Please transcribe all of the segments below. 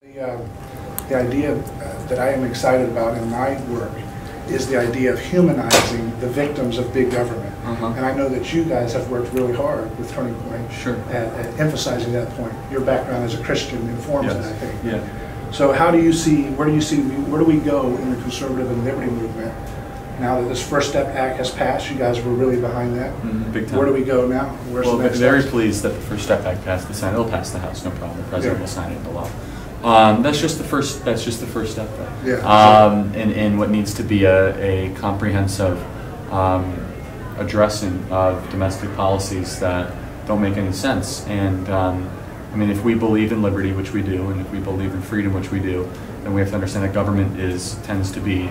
The idea that I am excited about in my work is the idea of humanizing the victims of big government. And I know that you guys have worked really hard with Turning Point at emphasizing that point. Your background as a Christian informs it, I think. So how do you see, where do we go in the conservative and liberty movement now that this First Step Act has passed? You guys were really behind that. Big time. Where do we go now? Where's well, the next very steps? Pleased that the First Step Act passed the Senate. It'll pass the House, no problem. The President will sign it into law. That's just the first. That's just the first step, though. In what needs to be a comprehensive addressing of domestic policies that don't make any sense. And I mean, if we believe in liberty, which we do, and if we believe in freedom, which we do, then we have to understand that government tends to be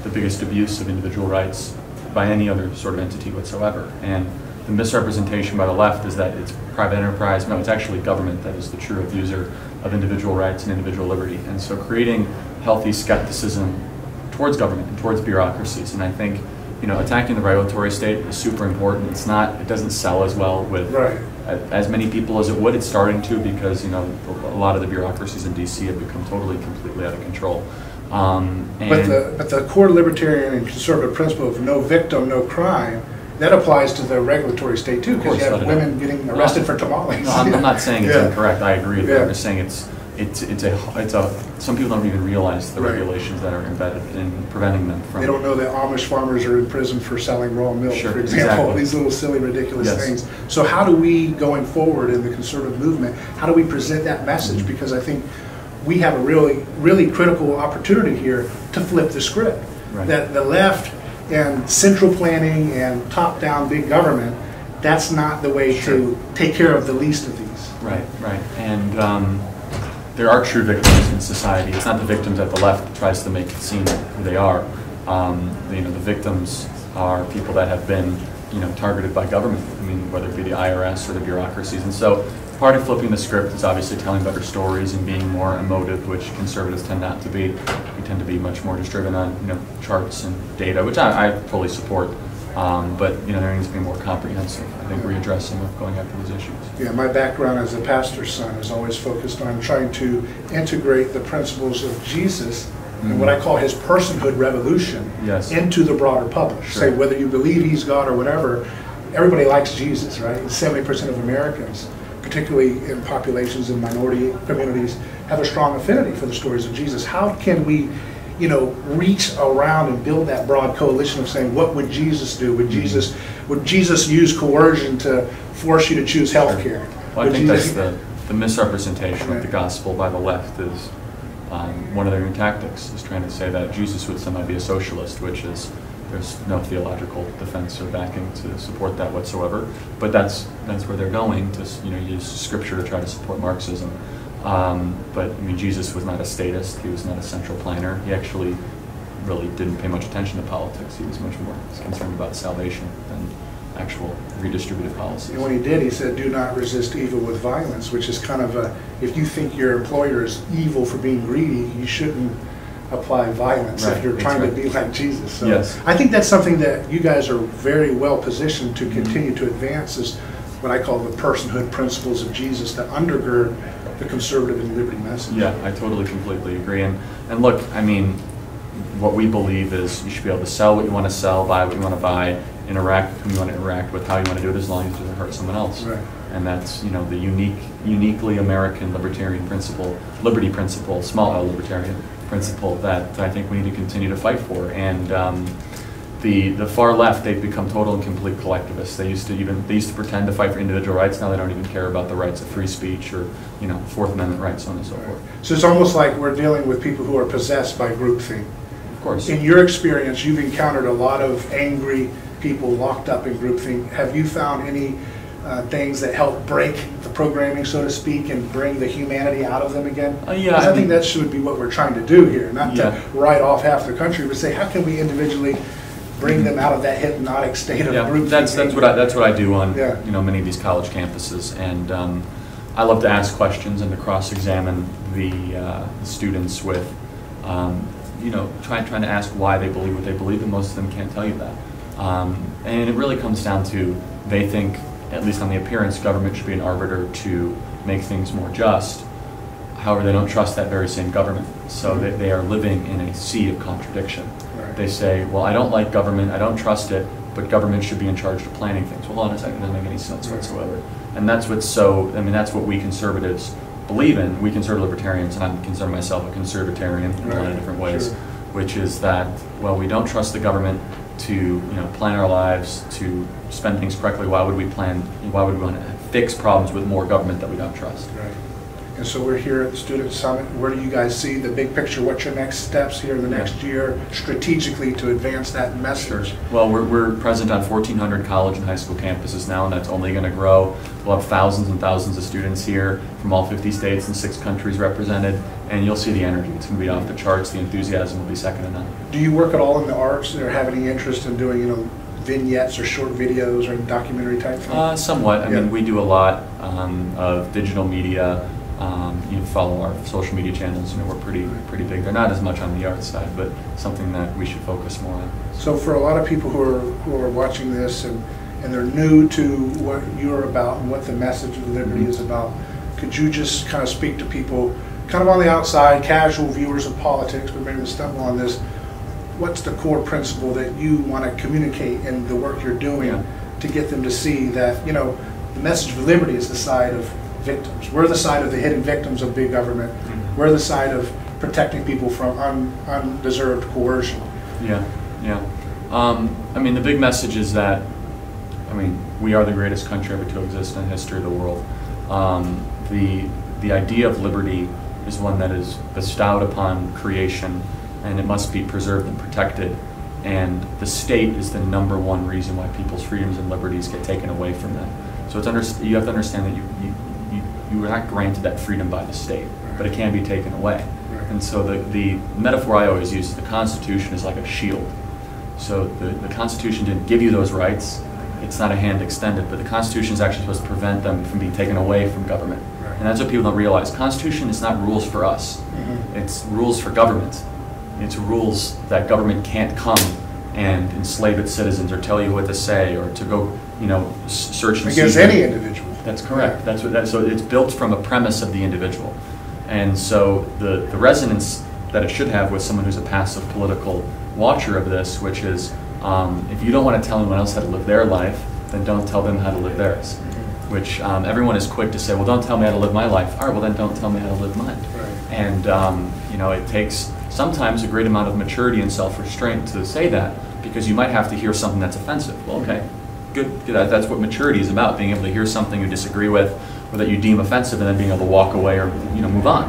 the biggest abuse of individual rights by any other sort of entity whatsoever. And the misrepresentation by the left is that it's private enterprise. No, it's actually government that is the true abuser of individual rights and individual liberty. And so creating healthy skepticism towards government and towards bureaucracies. And I think, you know, attacking the regulatory state is super important. It doesn't sell as well with as many people as it would. It's starting to, because, you know, a lot of the bureaucracies in DC have become completely out of control. But the core libertarian and conservative principle of no victim, no crime, that applies to the regulatory state too, because you have women getting arrested for tamales. No, I'm not saying it's incorrect. I agree with that. I'm just saying some people don't even realize the regulations that are embedded in preventing them from. They don't know that Amish farmers are in prison for selling raw milk, for example. These little silly, ridiculous things. So how do we, going forward in the conservative movement, how do we present that message? Because I think we have a really critical opportunity here to flip the script. That the left and central planning and top-down big government, that's not the way to take care of the least of these. Right. And there are true victims in society. It's not the victims that the left tries to make it seem who they are. You know, the victims are people that have been, you know, targeted by government. I mean, whether it be the IRS or the bureaucracies. And so part of flipping the script is obviously telling better stories and being more emotive, which conservatives tend not to be. We tend to be much more just driven on, you know, charts and data, which I fully support. But, you know, there needs to be more comprehensive, I think, readdressing of going after these issues. Yeah, my background as a pastor's son is always focused on trying to integrate the principles of Jesus and what I call his personhood revolution into the broader public. Say, whether you believe he's God or whatever, everybody likes Jesus, right? 70% of Americans, particularly in populations in minority communities, have a strong affinity for the stories of Jesus. How can we, you know, reach around and build that broad coalition of saying, what would Jesus do? Would Jesus use coercion to force you to choose health care? Well, I think that's the misrepresentation of the gospel by the left is one of their new tactics, is trying to say that Jesus would somehow be a socialist, which is, there's no theological defense or backing to support that whatsoever. But that's where they're going, to, you know, use scripture to try to support Marxism. But I mean, Jesus was not a statist. He was not a central planner. He actually really didn't pay much attention to politics. He was much more concerned about salvation than actual redistributive policies. And when he did, he said, do not resist evil with violence, which is kind of if you think your employer is evil for being greedy, you shouldn't apply violence if you're trying to be like Jesus. So I think that's something that you guys are very well positioned to continue to advance, is what I call the personhood principles of Jesus that undergird the conservative and liberty message. Yeah, I totally, completely agree. And look, I mean, what we believe is you should be able to sell what you want to sell, buy what you want to buy, interact with whom you want to interact with, how you want to do it, as long as it doesn't hurt someone else. And that's, you know, the uniquely American libertarian principle, liberty principle, small L libertarian principle that I think we need to continue to fight for. And the far left, they've become total and complete collectivists. They used to pretend to fight for individual rights. Now they don't even care about the rights of free speech or, you know, Fourth Amendment rights, so on and so forth. So it's almost like we're dealing with people who are possessed by groupthink. Of course. In your experience, you've encountered a lot of angry people locked up in groupthink. Have you found any things that help break the programming, so to speak, and bring the humanity out of them again? I think that should be what we're trying to do here, not to write off half the country, but say, how can we individually bring them out of that hypnotic state of groupthink? That's what I do on you know, many of these college campuses, and I love to ask questions and to cross-examine the students with you know, trying to ask why they believe what they believe, and most of them can't tell you that. And it really comes down to, they think, at least on the appearance, government should be an arbiter to make things more just. However, they don't trust that very same government. So they are living in a sea of contradiction. Right. They say, well, I don't like government, I don't trust it, but government should be in charge of planning things. Well, hold on a second, it doesn't make any sense whatsoever. And that's what's so, I mean, that's what we conservatives believe in. We conservative libertarians, and I consider myself a conservatarian in a lot of different ways, which is that, well, we don't trust the government to plan our lives, to spend things correctly. Why would we want to fix problems with more government that we don't trust? Right. And so we're here at the Student Summit. Where do you guys see the big picture? What's your next steps here in the next year strategically to advance that message? Well, we're present on 1,400 college and high school campuses now, and that's only going to grow. We'll have thousands and thousands of students here from all 50 states and 6 countries represented, and you'll see the energy. It's going to be off the charts. The enthusiasm will be second to none. Do you work at all in the arts or have any interest in doing, vignettes or short videos or documentary type things? Somewhat. I mean, we do a lot of digital media. You follow our social media channels. We're pretty big. They're not as much on the art side, but something that we should focus more on. So for a lot of people who are watching this and they're new to what you're about and what the message of liberty is about, could you just kind of speak to people kind of on the outside, casual viewers of politics, but maybe to stumble on this? What's the core principle that you want to communicate in the work you're doing to get them to see that, the message of liberty is the side of victims. We're the side of the hidden victims of big government. We're the side of protecting people from undeserved coercion. Yeah. I mean, the big message is that, we are the greatest country ever to exist in the history of the world. The idea of liberty is one that is bestowed upon creation, and it must be preserved and protected. And the state is the #1 reason why people's freedoms and liberties get taken away from them. So you have to understand that you were not granted that freedom by the state, but it can be taken away. And so the metaphor I always use is the Constitution is like a shield. So the Constitution didn't give you those rights. It's not a hand extended, but the Constitution is actually supposed to prevent them from being taken away from government. And that's what people don't realize. Constitution is not rules for us. It's rules for government. It's rules that government can't come and enslave its citizens or tell you what to say or to go, search and against any individual. That's correct. So it's built from a premise of the individual. And so the resonance that it should have with someone who's a passive political watcher of this, which is if you don't want to tell anyone else how to live their life, then don't tell them how to live theirs. Which everyone is quick to say, well, don't tell me how to live my life. All right, well, then don't tell me how to live mine. And it takes sometimes a great amount of maturity and self-restraint to say that, because you might have to hear something that's offensive. Well, okay, good. That's what maturity is about, being able to hear something you disagree with or that you deem offensive and then being able to walk away or move on.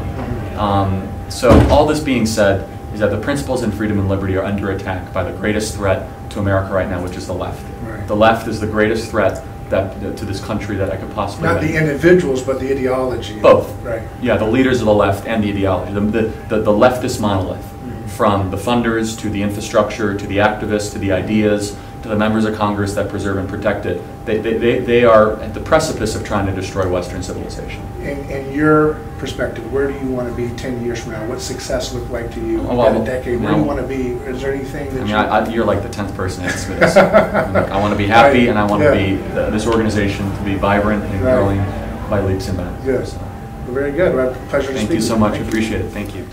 So all this being said is that the principles in freedom and liberty are under attack by the greatest threat to America right now, which is the left. The left is the greatest threat to this country that I could possibly Not the individuals, but the ideology. Both. Right. Yeah, the leaders of the left and the ideology. The leftist monolith, from the funders to the infrastructure to the activists to the ideas to the members of Congress that preserve and protect it. They are at the precipice of trying to destroy Western civilization. In your perspective, where do you want to be 10 years from now? What success look like to you? In a decade, where do you want to be? Is there anything that you're like the 10th person to ask me this. I want to be happy, and I want to be this organization to be vibrant and growing by leaps and bounds. Good. So. Well, very good. Well, pleasure to speak. Thank you so much. Appreciate it. Thank you.